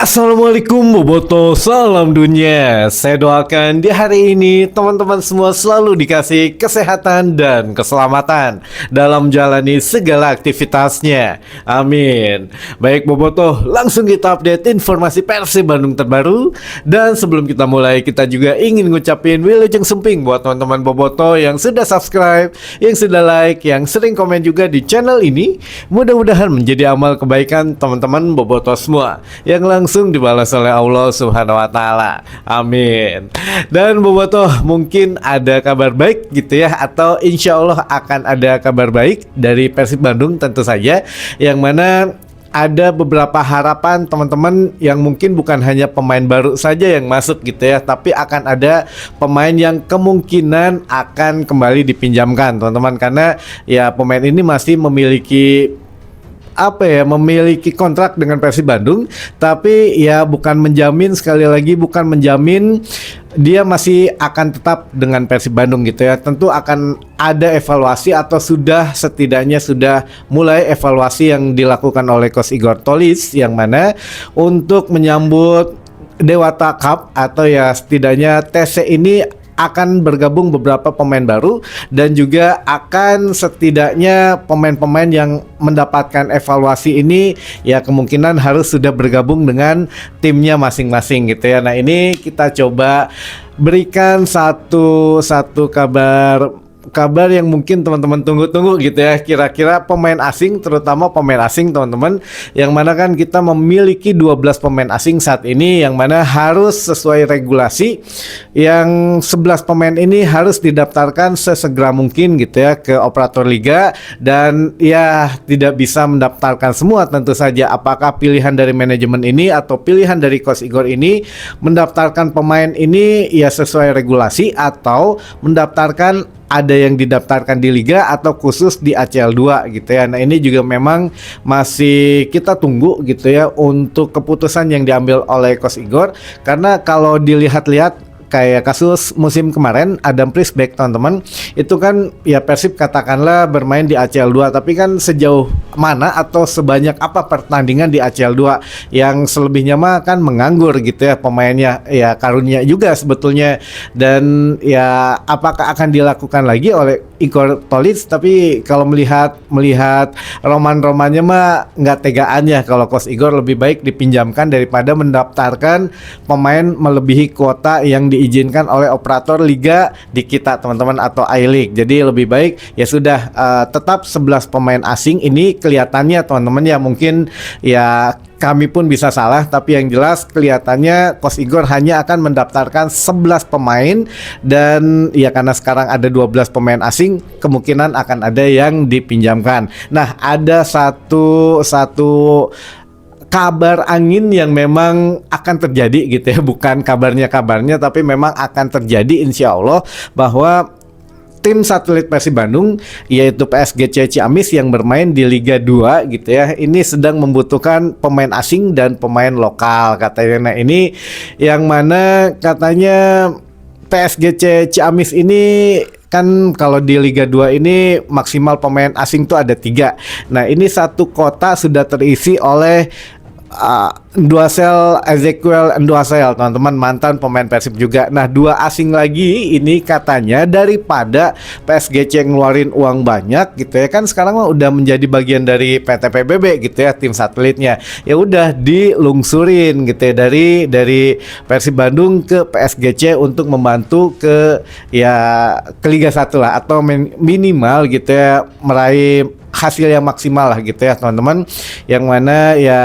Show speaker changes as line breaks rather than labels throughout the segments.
Assalamualaikum Boboto, salam dunia. Saya doakan di hari ini teman-teman semua selalu dikasih kesehatan dan keselamatan dalam menjalani segala aktivitasnya. Amin. Baik Boboto, langsung kita update informasi Persib Bandung terbaru. Dan sebelum kita mulai, kita juga ingin ngucapin wilujeng semping buat teman-teman Boboto yang sudah subscribe, yang sudah like, yang sering komen juga di channel ini. Mudah-mudahan menjadi amal kebaikan teman-teman Boboto semua yang langsung dibalas oleh Allah Subhanahu wa taala. Amin. Dan Boboto, mungkin ada kabar baik gitu ya, atau insya Allah akan ada kabar baik dari Persib Bandung tentu saja, yang mana ada beberapa harapan teman-teman yang mungkin bukan hanya pemain baru saja yang masuk gitu ya, tapi akan ada pemain yang kemungkinan akan kembali dipinjamkan teman-teman, karena ya pemain ini masih memiliki memiliki kontrak dengan Persib Bandung, tapi ya bukan menjamin, sekali lagi bukan menjamin dia masih akan tetap dengan Persib Bandung gitu ya. Tentu akan ada evaluasi atau setidaknya sudah mulai evaluasi yang dilakukan oleh Coach Igor Tolis, yang mana untuk menyambut Dewata Cup atau ya setidaknya TC ini akan bergabung beberapa pemain baru, dan juga akan setidaknya pemain-pemain yang mendapatkan evaluasi ini ya kemungkinan harus sudah bergabung dengan timnya masing-masing gitu ya. Nah, ini kita coba berikan satu kabar yang mungkin teman-teman tunggu-tunggu gitu ya, kira-kira pemain asing, terutama pemain asing teman-teman, yang mana kan kita memiliki 12 pemain asing saat ini, yang mana harus sesuai regulasi yang 11 pemain ini harus didaftarkan sesegera mungkin gitu ya ke operator liga, dan ya tidak bisa mendaftarkan semua tentu saja. Apakah pilihan dari manajemen ini atau pilihan dari Coach Igor ini mendaftarkan pemain ini ya sesuai regulasi, atau mendaftarkan ada yang didaftarkan di liga atau khusus di ACL 2 gitu ya. Nah, ini juga memang masih kita tunggu gitu ya untuk keputusan yang diambil oleh Coach Igor, karena kalau dilihat-lihat kayak kasus musim kemarin Adam Prisbeck teman-teman, itu kan ya Persib katakanlah bermain di ACL 2, tapi kan sejauh mana atau sebanyak apa pertandingan di ACL 2, yang selebihnya mah kan menganggur gitu ya pemainnya, ya karunia juga sebetulnya. Dan ya apakah akan dilakukan lagi oleh Igor Tolis, tapi kalau melihat roman-romannya mah nggak tegaan ya kalau Coach Igor lebih baik dipinjamkan daripada mendaftarkan pemain melebihi kuota yang diizinkan oleh operator liga di kita teman-teman, atau I-League. Jadi lebih baik ya sudah tetap 11 pemain asing ini. Kelihatannya teman-teman ya mungkin ya kami pun bisa salah, tapi yang jelas kelihatannya Coach Igor hanya akan mendaftarkan 11 pemain, dan ya karena sekarang ada 12 pemain asing, kemungkinan akan ada yang dipinjamkan. Nah, ada satu kabar angin yang memang akan terjadi gitu ya, bukan kabarnya tapi memang akan terjadi insya Allah, bahwa tim satelit Persib Bandung yaitu PSGC Ciamis yang bermain di Liga 2 gitu ya, ini sedang membutuhkan pemain asing dan pemain lokal katanya. Nah, ini yang mana katanya PSGC Ciamis ini kan kalau di Liga 2 ini maksimal pemain asing tuh ada 3. Nah, ini satu kota sudah terisi oleh Nduasel Ezekiel Nduasel teman-teman, mantan pemain Persib juga. Nah, 2 asing lagi ini katanya daripada PSG ngeluarin uang banyak gitu ya, kan sekarang mah udah menjadi bagian dari PT PBB gitu ya tim satelitnya, ya udah dilungsurin gitu ya dari Persib Bandung ke PSGC untuk membantu ke Liga 1 lah, atau minimal gitu ya meraih hasil yang maksimal lah gitu ya teman-teman. Yang mana ya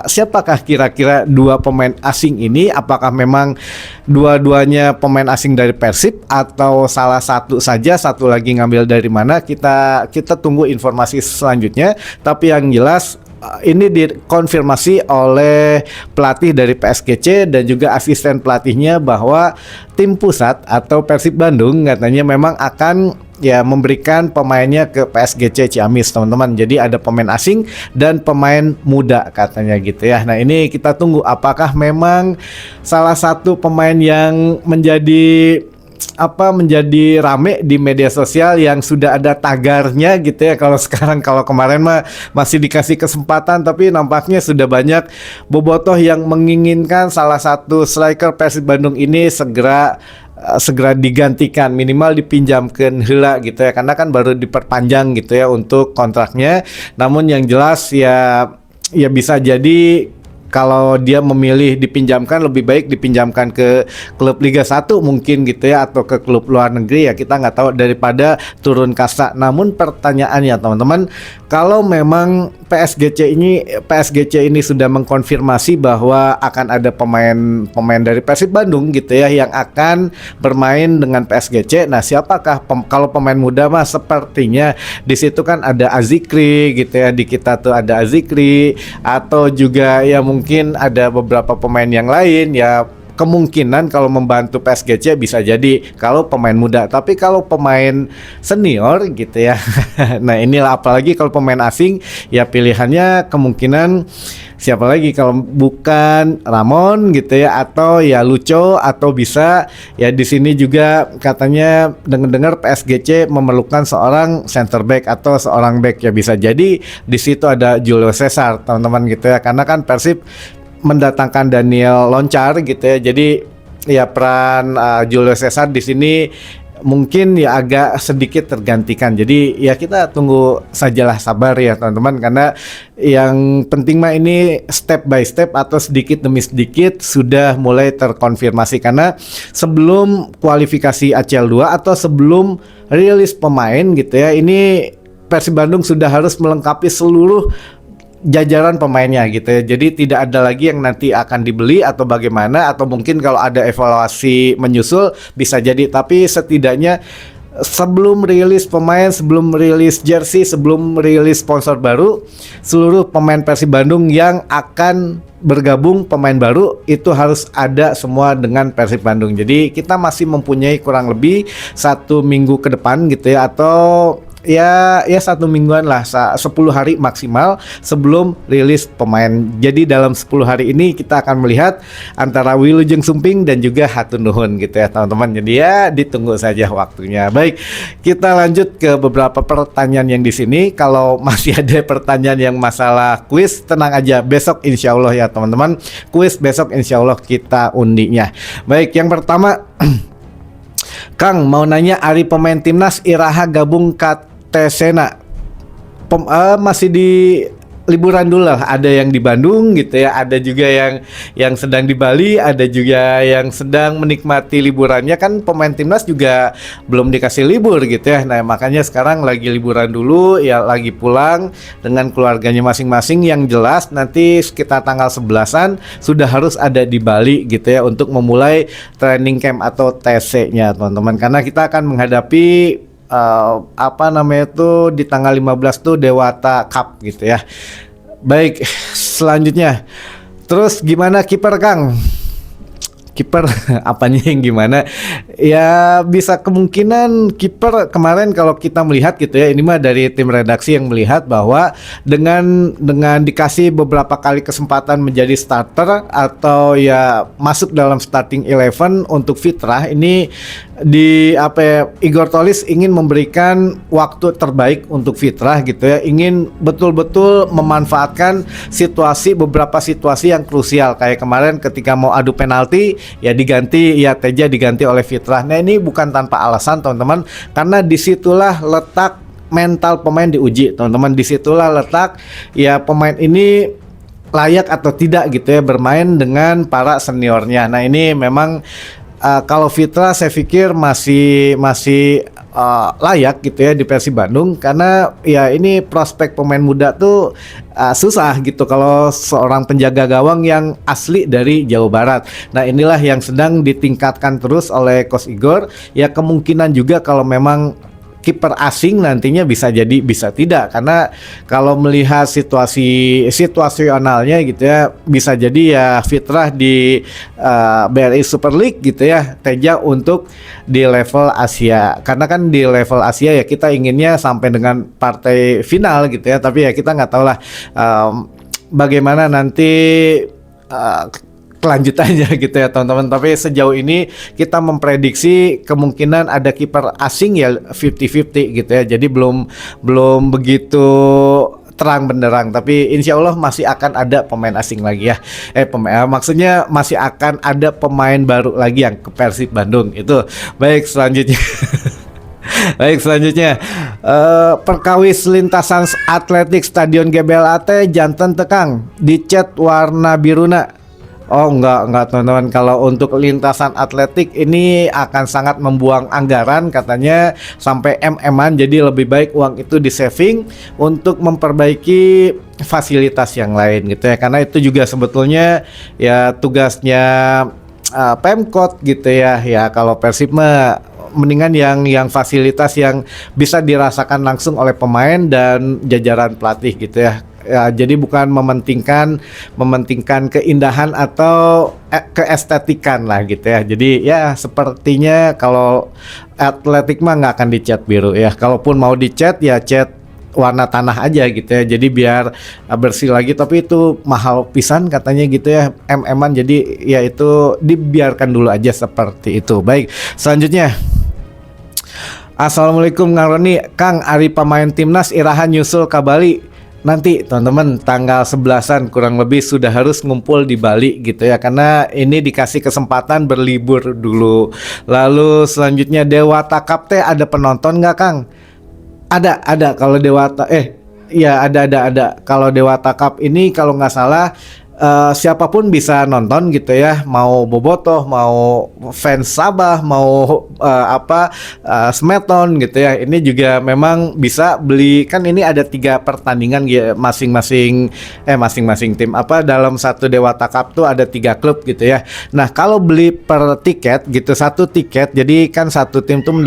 siapakah kira-kira 2 pemain asing ini, apakah memang dua-duanya pemain asing dari Persib atau salah satu saja, satu lagi ngambil dari mana, kita tunggu informasi selanjutnya. Tapi yang jelas ini dikonfirmasi oleh pelatih dari PSGC dan juga asisten pelatihnya bahwa tim pusat atau Persib Bandung katanya memang akan ya memberikan pemainnya ke PSGC Ciamis teman-teman. Jadi ada pemain asing dan pemain muda katanya gitu ya. Nah, ini kita tunggu apakah memang salah satu pemain yang menjadi menjadi rame di media sosial yang sudah ada tagarnya gitu ya. Kalau sekarang, kalau kemarin mah masih dikasih kesempatan, tapi nampaknya sudah banyak bobotoh yang menginginkan salah satu striker Persib Bandung ini segera digantikan, minimal dipinjamkan heula gitu ya, karena kan baru diperpanjang gitu ya untuk kontraknya. Namun yang jelas ya bisa jadi kalau dia memilih dipinjamkan, lebih baik dipinjamkan ke klub Liga 1 mungkin gitu ya, atau ke klub luar negeri ya, kita nggak tahu, daripada turun kasta. Namun pertanyaannya teman-teman, kalau memang PSGC ini sudah mengkonfirmasi bahwa akan ada pemain dari Persib Bandung gitu ya yang akan bermain dengan PSGC. Nah, siapakah kalau pemain muda mah sepertinya di situ kan ada Azikri gitu ya, di kita tuh ada Azikri, atau juga ya mungkin ada beberapa pemain yang lain ya. Kemungkinan kalau membantu PSGC bisa jadi kalau pemain muda. Tapi kalau pemain senior gitu ya, nah inilah, apalagi kalau pemain asing ya pilihannya kemungkinan siapa lagi kalau bukan Ramon gitu ya, atau ya Lucho, atau bisa ya di sini juga katanya dengar-dengar PSGC memerlukan seorang center back atau seorang back ya, bisa jadi di situ ada Julio Cesar teman-teman gitu ya, karena kan Persib mendatangkan Daniel Loncar gitu ya. Jadi ya peran Julio Cesar di sini mungkin ya agak sedikit tergantikan. Jadi ya kita tunggu sajalah, sabar ya teman-teman, karena yang penting mah ini step by step atau sedikit demi sedikit sudah mulai terkonfirmasi. Karena sebelum kualifikasi ACL 2 atau sebelum rilis pemain gitu ya, ini Persib Bandung sudah harus melengkapi seluruh jajaran pemainnya gitu ya. Jadi tidak ada lagi yang nanti akan dibeli atau bagaimana, atau mungkin kalau ada evaluasi menyusul bisa jadi, tapi setidaknya sebelum rilis pemain, sebelum rilis jersey, sebelum rilis sponsor baru, seluruh pemain Persib Bandung yang akan bergabung pemain baru itu harus ada semua dengan Persib Bandung. Jadi kita masih mempunyai kurang lebih 1 minggu ke depan gitu ya, atau ya 1 mingguan lah, 10 hari maksimal sebelum rilis pemain. Jadi dalam 10 hari ini kita akan melihat antara Wilujeng Sumping dan juga Hatur Nuhun gitu ya teman-teman. Jadi ya ditunggu saja waktunya. Baik, kita lanjut ke beberapa pertanyaan yang di sini. Kalau masih ada pertanyaan yang masalah kuis, tenang aja, besok insya Allah ya teman-teman, kuis besok insya Allah kita undinya. Baik, yang pertama Kang mau nanya, Ari pemain timnas Iraha gabung ke Tesena masih di liburan dulu lah. Ada yang di Bandung gitu ya, ada juga yang sedang di Bali, ada juga yang sedang menikmati liburannya. Kan pemain timnas juga belum dikasih libur gitu ya. Nah makanya sekarang lagi liburan dulu ya, lagi pulang dengan keluarganya masing-masing. Yang jelas nanti sekitar tanggal 11-an sudah harus ada di Bali gitu ya, untuk memulai training camp atau TC-nya teman-teman. Karena kita akan menghadapi di tanggal 15 tuh Dewata Cup gitu ya. Baik, selanjutnya terus gimana kiper Kang? Kiper apanya yang gimana? Ya bisa kemungkinan kiper kemarin kalau kita melihat gitu ya, ini mah dari tim redaksi yang melihat bahwa dengan dikasih beberapa kali kesempatan menjadi starter atau ya masuk dalam starting 11 untuk Fitrah ini, Igor Tolis ingin memberikan waktu terbaik untuk Fitrah gitu ya, ingin betul-betul memanfaatkan beberapa situasi yang krusial, kayak kemarin ketika mau adu penalti ya Teja diganti oleh Fitrah. Nah ini bukan tanpa alasan teman-teman, karena disitulah letak mental pemain diuji teman-teman, disitulah letak ya pemain ini layak atau tidak gitu ya bermain dengan para seniornya. Nah ini memang kalau Fitrah saya pikir masih layak gitu ya di Persib Bandung, karena ya ini prospek pemain muda tuh susah gitu kalau seorang penjaga gawang yang asli dari Jawa Barat. Nah inilah yang sedang ditingkatkan terus oleh Coach Igor. Ya kemungkinan juga kalau memang kiper asing nantinya bisa jadi bisa tidak, karena kalau melihat situasionalnya gitu ya, bisa jadi ya Fitrah di BRI Super League gitu ya, Teja untuk di level Asia, karena kan di level Asia ya kita inginnya sampai dengan partai final gitu ya, tapi ya kita nggak tahu lah bagaimana nanti kelanjutannya gitu ya teman-teman. Tapi sejauh ini kita memprediksi kemungkinan ada kiper asing ya 50-50 gitu ya. Jadi belum begitu terang benderang, tapi insya Allah masih akan ada pemain asing lagi ya. Maksudnya masih akan ada pemain baru lagi yang ke Persib Bandung itu. Baik selanjutnya. Baik selanjutnya perkawis lintasan atletik Stadion GBLAT janten tekang dicat warna biruna. Oh enggak teman-teman, kalau untuk lintasan atletik ini akan sangat membuang anggaran katanya sampai MM-an, jadi lebih baik uang itu di saving untuk memperbaiki fasilitas yang lain gitu ya, karena itu juga sebetulnya ya tugasnya Pemkot gitu ya. Ya kalau Persib mah mendingan yang fasilitas yang bisa dirasakan langsung oleh pemain dan jajaran pelatih gitu ya. Ya, jadi bukan mementingkan keindahan atau keestetikan lah gitu ya. Jadi ya sepertinya kalau atletik mah nggak akan dicat biru ya. Kalaupun mau dicat ya cat warna tanah aja gitu ya. Jadi biar bersih lagi, tapi itu mahal pisan katanya gitu ya, MM-an. Jadi ya itu dibiarkan dulu aja seperti itu. Baik, selanjutnya. Assalamualaikum Kang Roni, Kang Ari pemain timnas Irahan nyusul ke Bali. Nanti teman-teman tanggal 11-an kurang lebih sudah harus ngumpul di Bali gitu ya, karena ini dikasih kesempatan berlibur dulu. Lalu selanjutnya Dewata Cup teh ada penonton nggak Kang? Ada kalau Dewata ya ada. Kalau Dewata Cup ini kalau nggak salah siapapun bisa nonton gitu ya, mau bobotoh, mau fans Sabah, mau Smeton gitu ya. Ini juga memang bisa beli, kan ini ada 3 pertandingan ya, masing-masing tim dalam satu Dewata Cup tuh ada 3 klub gitu ya. Nah kalau beli per tiket gitu, 1 tiket, jadi kan satu tim tuh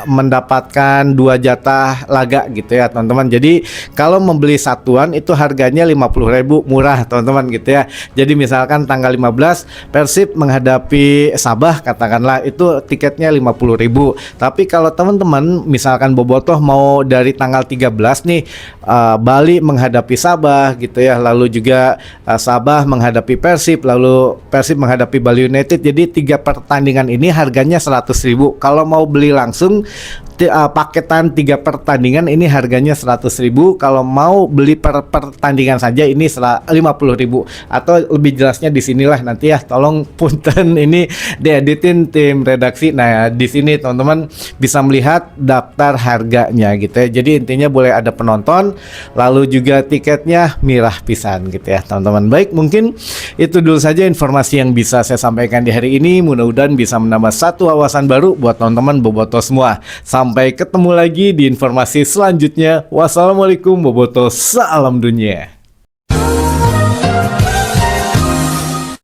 mendapatkan 2 jatah laga gitu ya teman-teman. Jadi kalau membeli satuan itu harganya 50.000, murah teman-teman gitu ya. Jadi misalkan tanggal 15 Persib menghadapi Sabah katakanlah, itu tiketnya 50.000. Tapi kalau teman-teman misalkan bobotoh mau dari tanggal 13 nih, Bali menghadapi Sabah gitu ya, lalu juga Sabah menghadapi Persib, lalu Persib menghadapi Bali United. Jadi 3 pertandingan ini harganya 100.000. Kalau mau beli langsung paketan 3 pertandingan ini harganya 100.000. Kalau mau beli per pertandingan saja ini 50.000. Atau lebih jelasnya di sinilah nanti ya, tolong punten ini dieditin tim redaksi. Nah di sini teman-teman bisa melihat daftar harganya gitu ya. Jadi intinya boleh ada penonton, lalu juga tiketnya mirah pisan gitu ya teman-teman. Baik, mungkin itu dulu saja informasi yang bisa saya sampaikan di hari ini. Mudah-mudahan bisa menambah satu wawasan baru buat teman-teman bobotoh semua. Sampai ketemu lagi di informasi selanjutnya. Wassalamualaikum bobotoh, salam dunia.